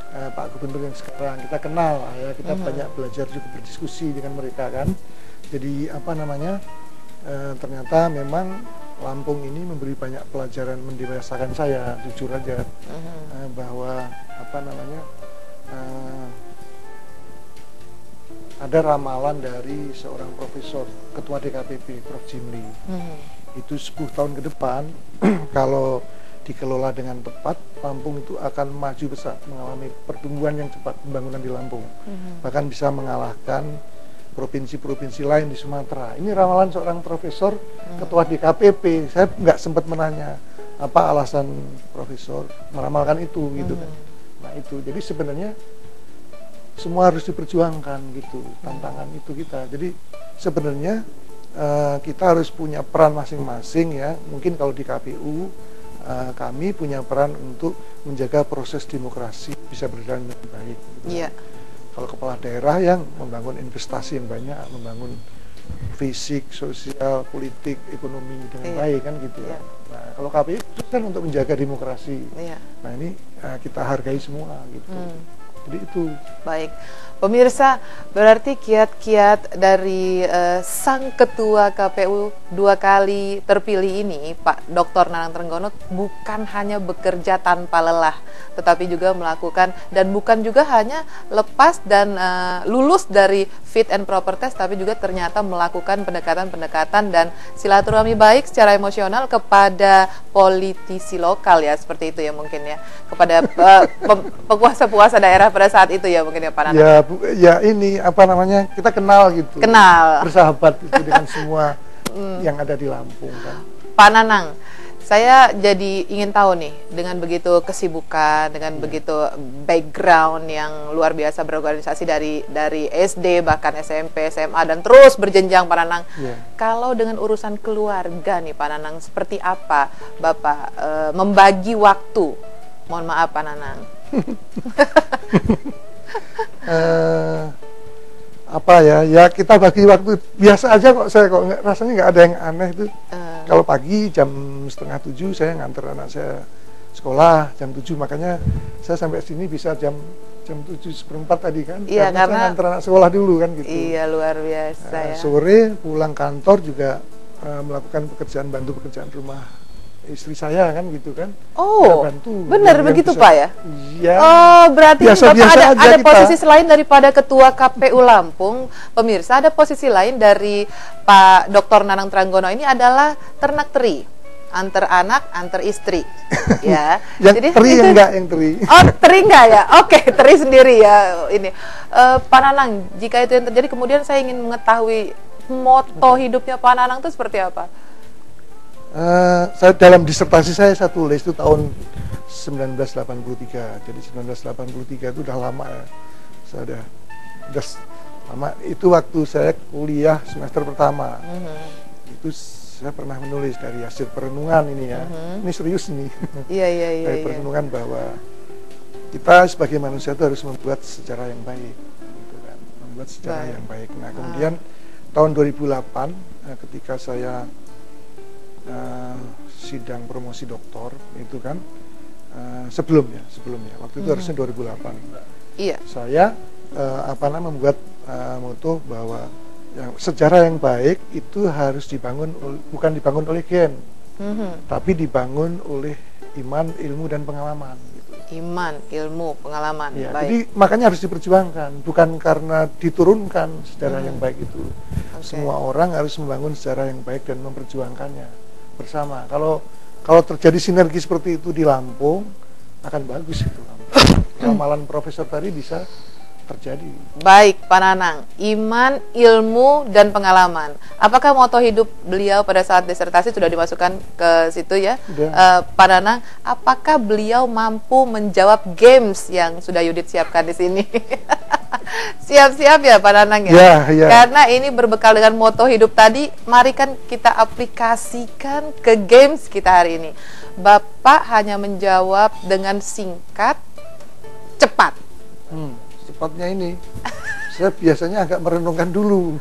Pak Gubernur yang sekarang kita kenal ya, kita banyak belajar juga berdiskusi dengan mereka kan. Jadi apa namanya? Ternyata memang Lampung ini memberi banyak pelajaran, mendewasakan saya jujur aja bahwa apa namanya? Ada ramalan dari seorang profesor ketua DKPP Prof. Jimli. Itu 10 tahun ke depan kalau dikelola dengan tepat, Lampung itu akan maju besar, mengalami pertumbuhan yang cepat pembangunan di Lampung. Bahkan bisa mengalahkan provinsi-provinsi lain di Sumatera. Ini ramalan seorang profesor ketua DKPP. Saya nggak sempat menanya apa alasan profesor meramalkan itu gitu kan. Nah itu, jadi sebenarnya semua harus diperjuangkan gitu, tantangan itu kita. Jadi sebenarnya kita harus punya peran masing-masing ya. Mungkin kalau di KPU kami punya peran untuk menjaga proses demokrasi bisa berjalan dengan baik. Gitu. Kalau kepala daerah yang membangun investasi yang banyak, membangun fisik, sosial, politik, ekonomi dengan baik kan gitu ya. Nah kalau KPU itu kan untuk menjaga demokrasi. Nah ini kita hargai semua gitu. Jadi itu. Baik, pemirsa, berarti kiat-kiat dari sang ketua KPU 2 kali terpilih ini, Pak Dr. Nanang Trenggono, bukan hanya bekerja tanpa lelah, tetapi juga melakukan, dan bukan juga hanya lepas dan lulus dari fit and proper test, tapi juga ternyata melakukan pendekatan-pendekatan dan silaturahmi baik secara emosional kepada politisi lokal ya, seperti itu ya mungkin ya, kepada penguasa-penguasa daerah pada saat itu ya mungkin ya Pak Nanang. Ya ini apa namanya, kita kenal gitu, bersahabat gitu dengan semua yang ada di Lampung kan. Pak Nanang, saya jadi ingin tahu nih, dengan begitu kesibukan, dengan begitu background yang luar biasa berorganisasi dari SD bahkan SMP, SMA dan terus berjenjang Pak Nanang. Kalau dengan urusan keluarga nih Pak Nanang, seperti apa Bapak membagi waktu? Mohon maaf Pak Nanang. Apa ya kita bagi waktu biasa aja kok, saya kok rasanya nggak ada yang aneh itu. Kalau pagi jam 6:30 saya nganter anak saya sekolah jam 7, makanya saya sampai sini bisa jam jam 7:04 tadi kan. Iya, karena saya nganter anak sekolah dulu kan gitu. Iya, luar biasa ya. Sore pulang kantor juga melakukan bantu pekerjaan rumah istri saya kan gitu kan. Oh, bantu. benar begitu Pak ya? Iya. Oh, berarti biasa-biasa Bapak ada posisi selain daripada Ketua KPU Lampung, pemirsa, ada posisi lain dari Pak Dr. Nanang Tranggono ini adalah ternak teri, antar anak, antar istri, ya. Yang jadi teri itu, enggak yang teri. Oh, teri enggak ya? Oke, teri sendiri ya ini. Pak Nanang, jika itu yang terjadi, kemudian saya ingin mengetahui moto hidupnya Pak Nanang itu seperti apa? Saya dalam disertasi saya tulis itu tahun 1983. Jadi 1983 itu udah lama ya. Saya udah lama. Itu waktu saya kuliah semester pertama. Itu saya pernah menulis dari hasil perenungan ini ya. Ini serius nih. Iya. Dari perenungan bahwa kita sebagai manusia itu harus membuat sejarah yang baik, gitu kan. Membuat sejarah yang baik. Nah, kemudian tahun 2008 ketika saya sidang promosi doktor itu kan sebelumnya waktu itu harusnya 2008. Iya. Saya membuat moto bahwa sejarah yang baik itu harus bukan dibangun oleh gen, tapi dibangun oleh iman, ilmu dan pengalaman. Iman, ilmu, pengalaman. Ya, baik. Jadi makanya harus diperjuangkan, bukan karena diturunkan sejarah yang baik itu. Semua orang harus membangun sejarah yang baik dan memperjuangkannya bersama. Kalau terjadi sinergi seperti itu di Lampung, akan bagus itu. Ramalan Profesor tadi bisa terjadi. Baik, Pak Nanang, iman, ilmu, dan pengalaman. Apakah moto hidup beliau pada saat disertasi sudah dimasukkan ke situ ya? Pak Nanang, apakah beliau mampu menjawab games yang sudah Yudit siapkan di sini? Siap-siap ya Pak Nanang ya? Ya. Karena ini berbekal dengan moto hidup tadi, mari kan kita aplikasikan ke games kita hari ini. Bapak hanya menjawab dengan singkat, cepat. Cepatnya ini, saya biasanya agak merenungkan dulu.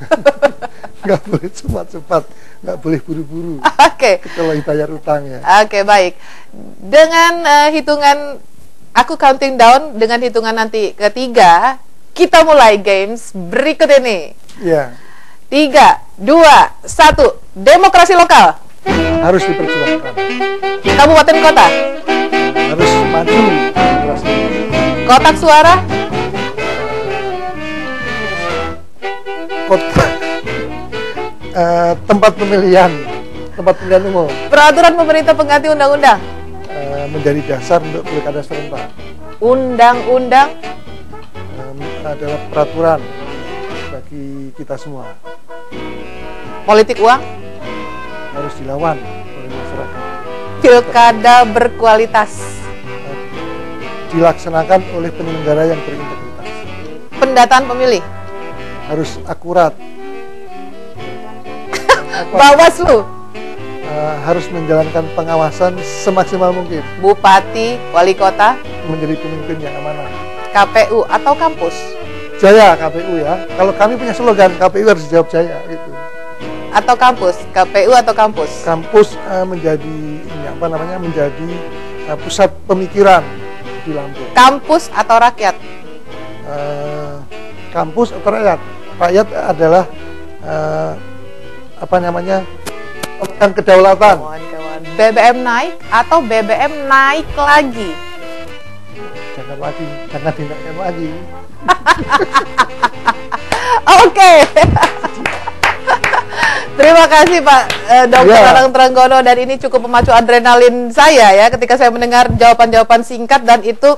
Nggak boleh cepat-cepat, nggak boleh buru-buru. Oke. Kalau dibayar utang ya. Oke, baik. Dengan hitungan, aku counting down dengan hitungan nanti ketiga, kita mulai games berikut ini. Ya. 3, 2, 1. Demokrasi lokal. Harus diperjuangkan. Kabupaten kota. Harus maju. Kotak suara. Tempat pemilihan umum. Peraturan pemerintah pengganti undang-undang menjadi dasar untuk pilkada serentak. Undang-undang adalah peraturan bagi kita semua. Politik uang harus dilawan oleh masyarakat. Pilkada berkualitas dilaksanakan oleh penyelenggara yang berintegritas. Pendataan pemilih harus akurat. Bawaslu harus menjalankan pengawasan semaksimal mungkin. Bupati, wali kota menjadi pemimpin yang amanah. KPU atau kampus? Jaya KPU ya. Kalau kami punya slogan KPU harus jawab jaya gitu. Atau kampus, KPU atau kampus? Kampus menjadi menjadi pusat pemikiran di Lampung. Kampus atau rakyat? Kampus atau rakyat? Rakyat adalah pemegang kedaulatan. BBM naik atau BBM naik lagi? Jangan dinaikkan lagi. Oke. Terima kasih Pak Dr. Nanang Tranggono, dan ini cukup memacu adrenalin saya ya ketika saya mendengar jawaban-jawaban singkat, dan itu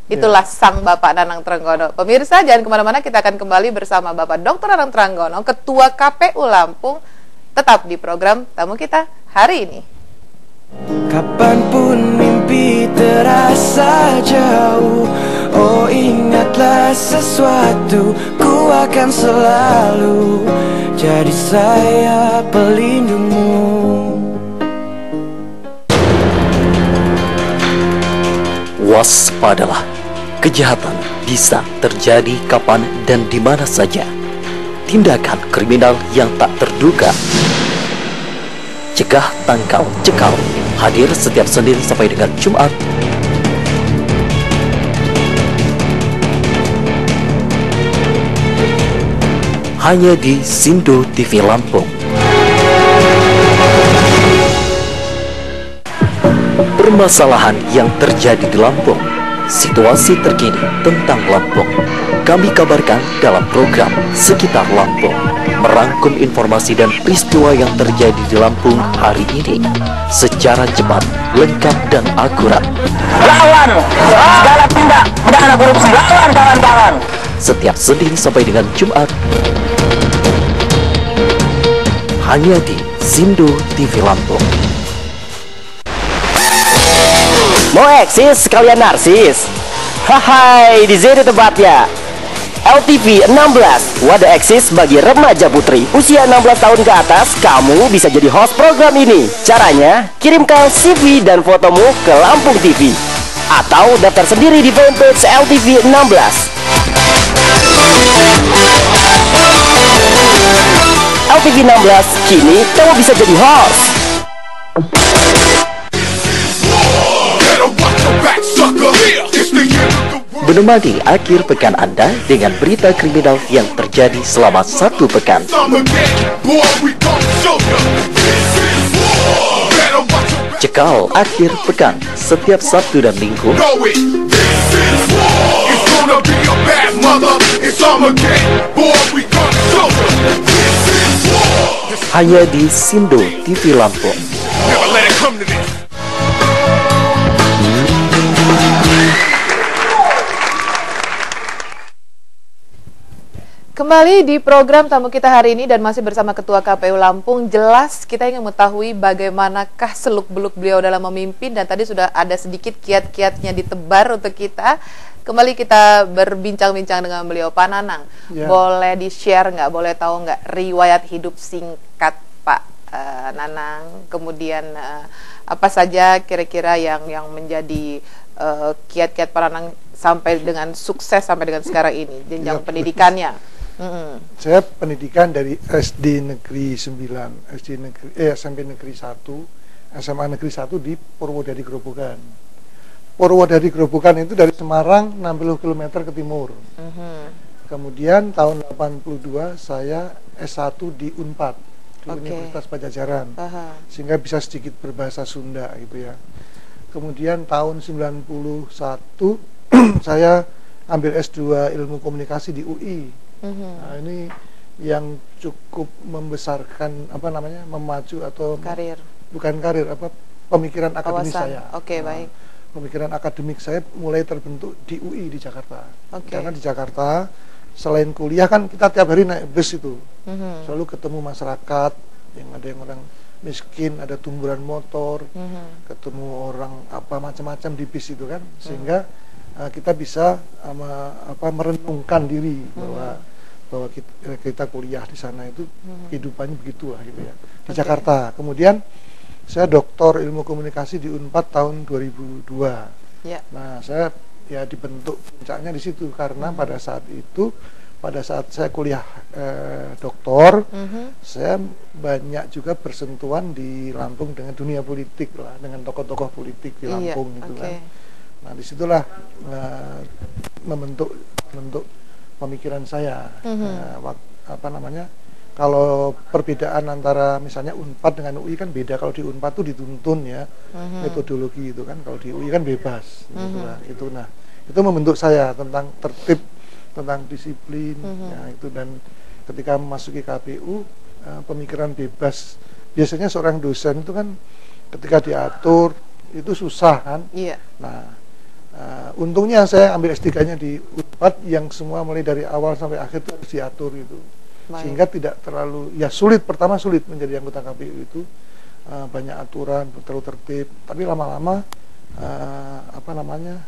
itulah sang Bapak Nanang Tranggono. Pemirsa, jangan kemana-mana, kita akan kembali bersama Bapak Dr. Nanang Tranggono, Ketua KPU Lampung, tetap di program Tamu Kita hari ini. Kapanpun mimpi terasa jauh, oh ingatlah sesuatu, ku akan selalu jadi sayap pelindungmu. Waspadalah, kejahatan bisa terjadi kapan dan di mana saja. Tindakan kriminal yang tak terduga. Cegah, tangkal, cekal. Hadir setiap Senin sampai dengan Jumat hanya di Sindo TV Lampung. Permasalahan yang terjadi di Lampung, situasi terkini tentang Lampung, kami kabarkan dalam program Sekitar Lampung, merangkum informasi dan peristiwa yang terjadi di Lampung hari ini secara cepat, lengkap, dan akurat. Lawan segala tindak pidana korupsi, lawan kawan-kawan. Setiap Senin sampai dengan Jumat, hanya di Sindo TV Lampung. Mau eksis sekalian narsis? Hai, di sini tempatnya. LTV 16, wadah eksis bagi remaja putri usia 16 tahun ke atas. Kamu bisa jadi host program ini. Caranya, kirimkan CV dan fotomu ke Lampung TV atau daftar sendiri di fanpage LTV 16. LTV 16, kini kamu bisa jadi host. Menemani akhir pekan Anda dengan berita kriminal yang terjadi selama satu pekan. Cekal akhir pekan setiap Sabtu dan Minggu hanya di Sindo TV Lampung. Kembali di program tamu kita hari ini dan masih bersama Ketua KPU Lampung. Jelas kita ingin mengetahui bagaimanakah seluk-beluk beliau dalam memimpin, dan tadi sudah ada sedikit kiat-kiatnya ditebar untuk kita. Kembali kita berbincang-bincang dengan beliau. Pak Nanang, boleh di-share nggak, boleh tahu nggak riwayat hidup singkat Pak Nanang, kemudian apa saja kira-kira yang menjadi kiat-kiat Pak Nanang sampai dengan sukses sampai dengan sekarang ini, jenjang pendidikannya? Saya pendidikan dari SD Negeri 9, SMP Negeri 1, SMA Negeri 1 di Purwodadi Grobogan. Purwodadi Grobogan itu dari Semarang 60 km ke timur. Kemudian tahun 82 saya S1 di Unpad, di Universitas Pajajaran, sehingga bisa sedikit berbahasa Sunda gitu ya. Kemudian tahun 91 saya ambil S2 Ilmu Komunikasi di UI. Nah, ini yang cukup membesarkan memacu atau karir, bukan karir, pemikiran akademik saya. Baik. Pemikiran akademik saya mulai terbentuk di UI di Jakarta. Karena di Jakarta selain kuliah kan kita tiap hari naik bus itu, selalu ketemu masyarakat yang ada yang orang miskin, ada tumburan motor, ketemu orang macam-macam di bis itu kan, sehingga kita bisa merenungkan diri bahwa kita kuliah di sana itu kehidupannya begitulah gitu ya di Jakarta. Kemudian saya doktor ilmu komunikasi di Unpad tahun 2002. Nah, saya dibentuk puncaknya di situ karena pada saat saya kuliah doktor, saya banyak juga bersentuhan di Lampung dengan dunia politik lah, dengan tokoh-tokoh politik di Lampung gitu kan. Nah, disitulah membentuk pemikiran saya. Kalau perbedaan antara misalnya Unpad dengan UI kan beda. Kalau di Unpad tuh dituntun ya metodologi itu kan, kalau di UI kan bebas gitu lah. Itu membentuk saya tentang tertib, tentang disiplin ya itu. Dan ketika memasuki KPU, pemikiran bebas. Biasanya seorang dosen itu kan ketika diatur itu susah kan. Nah, untungnya saya ambil S3-nya di Unpad yang semua mulai dari awal sampai akhir itu harus diatur itu. Sehingga tidak terlalu sulit. Pertama sulit menjadi anggota KPU itu, banyak aturan, terlalu tertib. Tapi lama-lama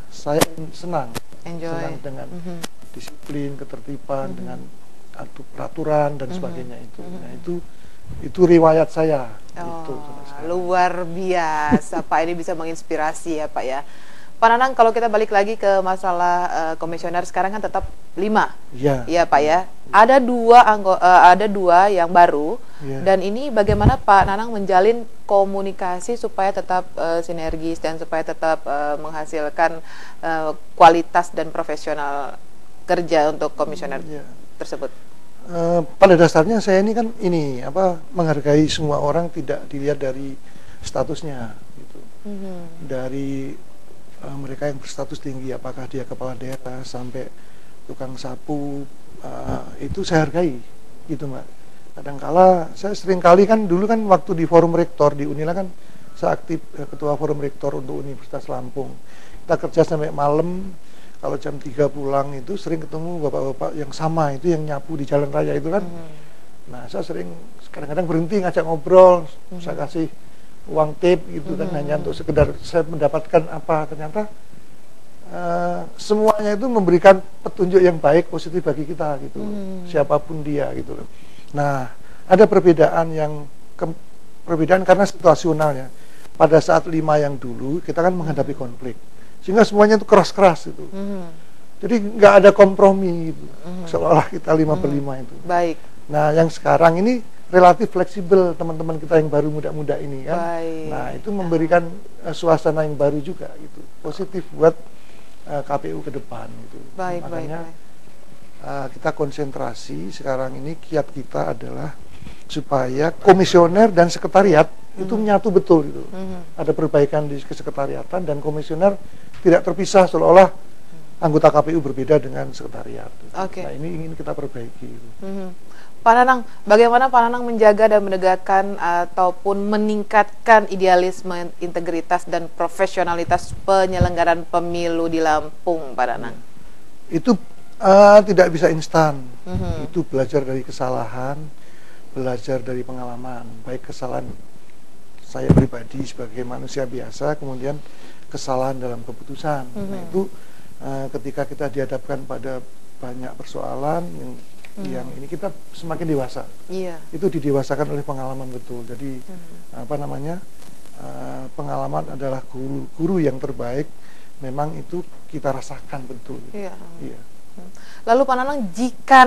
saya senang dengan disiplin, ketertiban, dengan peraturan dan sebagainya itu. Nah, itu riwayat saya. Luar biasa Pak, ini bisa menginspirasi ya Pak ya. Pak Nanang, kalau kita balik lagi ke masalah komisioner sekarang kan tetap 5. Iya Pak ya. Ada dua yang baru, dan ini bagaimana Pak Nanang menjalin komunikasi supaya tetap sinergis dan supaya tetap menghasilkan kualitas dan profesional kerja untuk komisioner tersebut? pada dasarnya saya ini kan menghargai semua orang, tidak dilihat dari statusnya gitu. Dari mereka yang berstatus tinggi, apakah dia kepala daerah sampai tukang sapu, itu saya hargai gitu Mbak. Kadangkala saya sering kali kan dulu kan waktu di forum rektor di Unila kan saya aktif ketua forum rektor untuk Universitas Lampung. Kita kerja sampai malam, kalau jam 3 pulang itu sering ketemu bapak-bapak yang sama itu yang nyapu di jalan raya itu kan. Nah saya sering kadang-kadang berhenti ngajak ngobrol, saya kasih uang tip gitu kan, hanya untuk sekedar saya mendapatkan apa, ternyata semuanya itu memberikan petunjuk yang baik, positif bagi kita gitu, siapapun dia gitu loh. Nah ada perbedaan perbedaan karena situasionalnya. Pada saat 5 yang dulu kita kan menghadapi konflik, sehingga semuanya itu keras-keras itu. Jadi nggak ada kompromi gitu. Seolah-olah kita 5/5 itu. Baik. Nah yang sekarang ini relatif fleksibel, teman-teman kita yang baru muda-muda ini kan. Baik. Nah itu memberikan suasana yang baru juga gitu, positif buat KPU ke depan gitu. Baik, Makanya baik. Kita konsentrasi sekarang ini, kiat kita adalah supaya komisioner dan sekretariat itu menyatu betul gitu. Ada perbaikan di kesekretariatan dan komisioner tidak terpisah seolah-olah anggota KPU berbeda dengan sekretariat. Oke. Nah ini ingin kita perbaiki. Gitu. Pak Nanang, bagaimana Pak Nanang menjaga dan menegakkan ataupun meningkatkan idealisme, integritas dan profesionalitas penyelenggaraan pemilu di Lampung, Pak Nanang? Itu tidak bisa instan. Itu belajar dari kesalahan, belajar dari pengalaman, baik kesalahan saya pribadi sebagai manusia biasa, kemudian kesalahan dalam keputusan. Nah itu ketika kita dihadapkan pada banyak persoalan yang ini, kita semakin dewasa. Itu didewasakan oleh pengalaman betul. Jadi pengalaman adalah guru yang terbaik. Memang itu kita rasakan betul. Iya. Lalu Pak Nanang, jika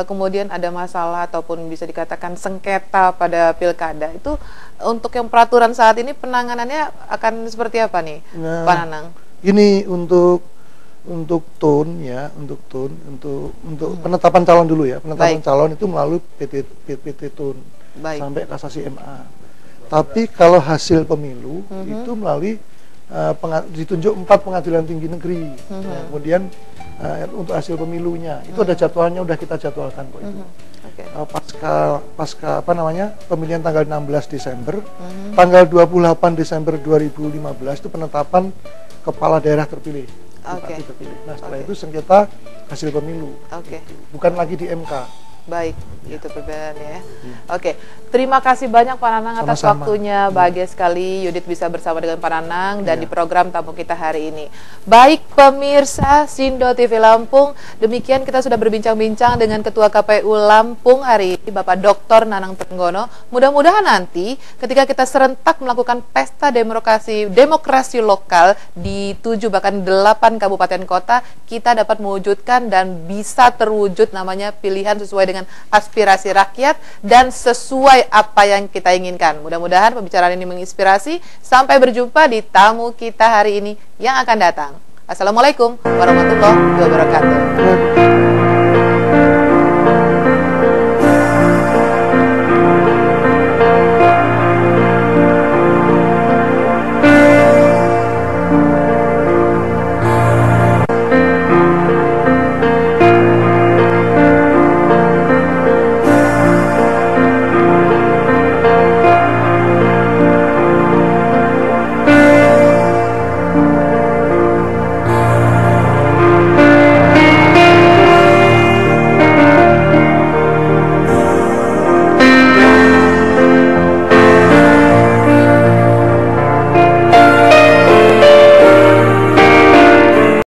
kemudian ada masalah ataupun bisa dikatakan sengketa pada pilkada, itu untuk yang peraturan saat ini penanganannya akan seperti apa nih, Pak Nanang? Ini untuk penetapan calon dulu ya. Penetapan calon itu melalui PT Tun sampai kasasi MA. Tapi kalau hasil pemilu itu melalui ditunjuk 4 pengadilan tinggi negeri. Kemudian untuk hasil pemilunya itu ada jadwalnya, udah kita jadwalkan kok itu. Pasca pemilihan tanggal 16 Desember, tanggal 28 Desember 2015 itu penetapan kepala daerah terpilih. Bupati terpilih. Nah setelah itu sengketa hasil pemilu. Bukan lagi di MK. Baik, itu perbedaannya ya. Oke, terima kasih banyak Pak Nanang atas waktunya. Bahagia sekali Yudit bisa bersama dengan Pak Nanang dan di program tamu kita hari ini. Baik pemirsa Sindo TV Lampung, demikian kita sudah berbincang-bincang dengan Ketua KPU Lampung hari ini, Bapak Dr. Nanang Trenggono. Mudah-mudahan nanti ketika kita serentak melakukan pesta demokrasi lokal di 7 bahkan 8 kabupaten kota, kita dapat mewujudkan dan bisa terwujud namanya pilihan sesuai dengan aspirasi rakyat dan sesuai apa yang kita inginkan. Mudah-mudahan pembicaraan ini menginspirasi. Sampai berjumpa di tamu kita hari ini yang akan datang. Assalamualaikum warahmatullahi wabarakatuh.